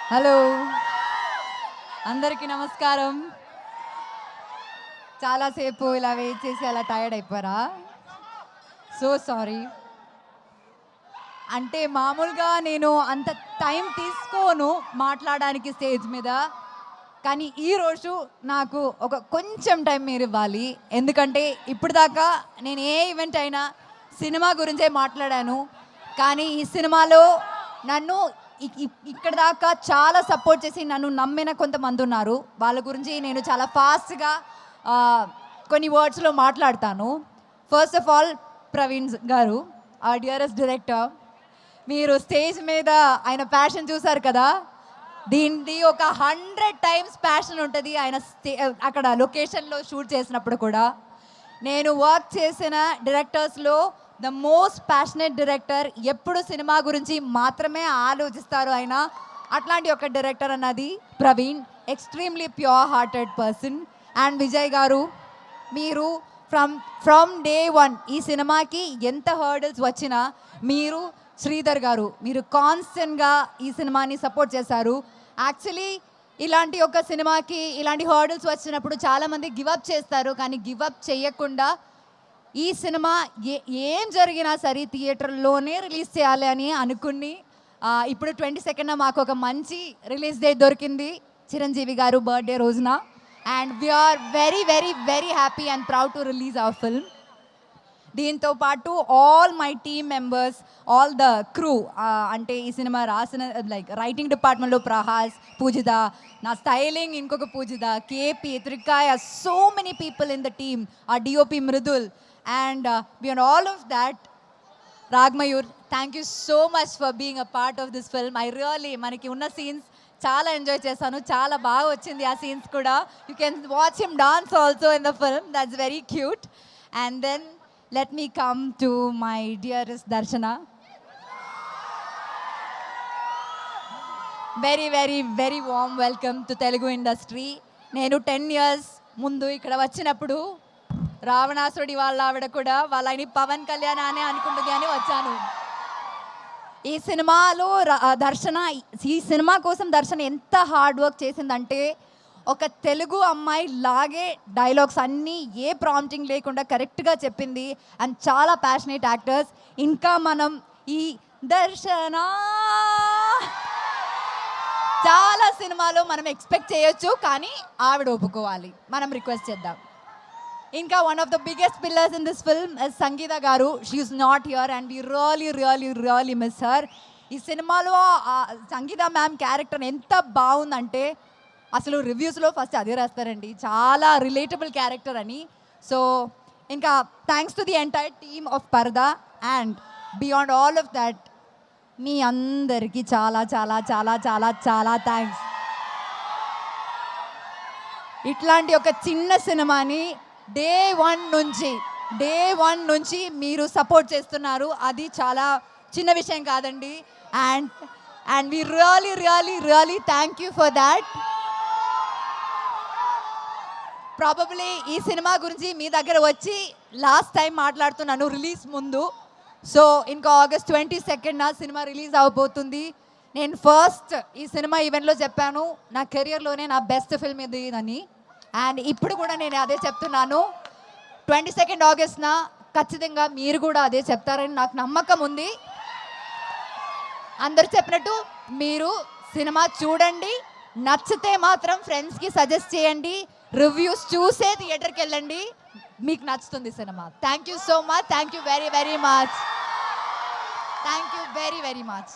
Hello, అందరికీ నమస్కారం. చాలాసేపు ఇలా వెయిట్ చేసి అలా టైర్డ్ అయిపోయారా? So sorry. అంటే మామూలుగా నేను అంత టైం తీసుకోను మాట్లాడడానికి స్టేజ్ మీద, కానీ ఈరోజు నాకు ఒక కొంచెం టైం మీరు ఇవ్వాలి. ఎందుకంటే ఇప్పటిదాకా నేను ఏ ఈవెంట్ అయినా సినిమా గురించే మాట్లాడాను, కానీ ఈ సినిమాలో నన్ను ఇక్కడ దాకా చాలా సపోర్ట్ చేసి నన్ను నమ్మిన కొంతమంది ఉన్నారు. వాళ్ళ గురించి నేను చాలా ఫాస్ట్గా కొన్ని వర్డ్స్లో మాట్లాడతాను. ఫస్ట్ ఆఫ్ ఆల్ ప్రవీణ్ గారు, ఆ డియరెస్ట్ డైరెక్టర్, మీరు స్టేజ్ మీద ఆయన ప్యాషన్ చూసారు కదా, దీనిది ఒక 100 టైమ్స్ ప్యాషన్ ఉంటుంది ఆయన అక్కడ లొకేషన్లో షూట్ చేసినప్పుడు కూడా. నేను వర్క్ చేసిన డైరెక్టర్స్లో ద మోస్ట్ ప్యాషనెట్ డైరెక్టర్, ఎప్పుడు సినిమా గురించి మాత్రమే ఆలోచిస్తారు ఆయన. అట్లాంటి ఒక డైరెక్టర్ అన్నది Praveen, extremely pure hearted person. And Vijay గారు, మీరు ఫ్రమ్ డే వన్ ఈ సినిమాకి ఎంత హర్డల్స్ వచ్చినా మీరు, శ్రీధర్ గారు, మీరు కాన్స్టెంట్గా ఈ సినిమాని సపోర్ట్ చేశారు. యాక్చువల్లీ ఇలాంటి ఒక సినిమాకి ఇలాంటి హర్డల్స్ వచ్చినప్పుడు చాలామంది గివప్ చేస్తారు, కానీ గివప్ చేయకుండా ఈ సినిమా ఏం జరిగినా సరే థియేటర్లోనే రిలీజ్ చేయాలి అని అనుకుని ఇప్పుడు 22న మాకు ఒక మంచి రిలీజ్ డేట్ దొరికింది చిరంజీవి గారు బర్త్డే రోజున. And we are very very very happy and proud to release our film. దీంతో పాటు all my team members, all the crew, అంటే ఈ సినిమా రాసిన లైక్ రైటింగ్ డిపార్ట్మెంట్లో ప్రహాస్, పూజిత, నా స్టైలింగ్ ఇంకొక Poojitha, KP, Trikaya, so many people in the team, uh DOP Mridul. And beyond all of that, Ragmayur, thank you so much for being a part of this film. I really మనకి ఉన్న scenes చాలా enjoy చేశాను, చాలా బాగా వచ్చింది ఆ సీన్స్ కూడా. You can watch him dance also in the film, that's very cute. And then let me come to my dearest Darshana. Very very very warm welcome to Telugu industry. నేను 10 years ముందు ఇక్కడ వచ్చినప్పుడు రావణాసురుడి వాళ్ళ ఆవిడ కూడా వాళ్ళని పవన్ కళ్యాణ్ అనే అనుకుంటుంది అని వచ్చాను. ఈ సినిమాలో దర్శన, ఈ సినిమా కోసం దర్శన ఎంత హార్డ్ వర్క్ చేసిందంటే, ఒక తెలుగు అమ్మాయి లాగే డైలాగ్స్ అన్నీ ఏ ప్రాంప్టింగ్ లేకుండా కరెక్ట్గా చెప్పింది. అండ్ చాలా ప్యాషనేట్ యాక్టర్స్. ఇంకా మనం ఈ దర్శన చాలా సినిమాలో మనం ఎక్స్పెక్ట్ చేయొచ్చు, కానీ ఆవిడ ఒప్పుకోవాలి, మనం రిక్వెస్ట్ చేద్దాం. ఇంకా one of the biggest pillars in this film is Sangeetha garu. She is not here and we really really really miss her. ఈ సినిమాలో సంగీత మ్యామ్ క్యారెక్టర్ ఎంత బాగుందంటే అసలు రివ్యూస్లో ఫస్ట్ అదే రాస్తారండి, చాలా రిలేటబుల్ క్యారెక్టర్ అని. సో ఇంకా thanks to the entire team of Parda. And beyond all of that, మీ అందరికీ చాలా చాలా చాలా చాలా చాలా థ్యాంక్స్. ఇట్లాంటి ఒక చిన్న సినిమాని డే వన్ నుంచి మీరు సపోర్ట్ చేస్తున్నారు, అది చాలా చిన్న విషయం కాదండి. And we really really really thank you for that. Probably ఈ సినిమా గురించి మీ దగ్గర వచ్చి లాస్ట్ టైం మాట్లాడుతున్నాను రిలీజ్ ముందు. సో ఇంకా August 22న సినిమా రిలీజ్ అవబోతుంది. నేను ఫస్ట్ ఈ సినిమా ఈవెంట్లో చెప్పాను, నా కెరియర్లోనే నా బెస్ట్ ఫిల్మ్ ఇది అని. అండ్ ఇప్పుడు కూడా నేను అదే చెప్తున్నాను, 22 Augustన ఖచ్చితంగా మీరు కూడా అదే చెప్తారని నాకు నమ్మకం ఉంది. అందరు చెప్పినట్టు మీరు సినిమా చూడండి, నచ్చితే మాత్రం ఫ్రెండ్స్కి సజెస్ట్ చేయండి, రివ్యూస్ చూసే థియేటర్కి వెళ్ళండి, మీకు నచ్చుతుంది cinema. Thank you so much, thank you very very much, thank you very very much.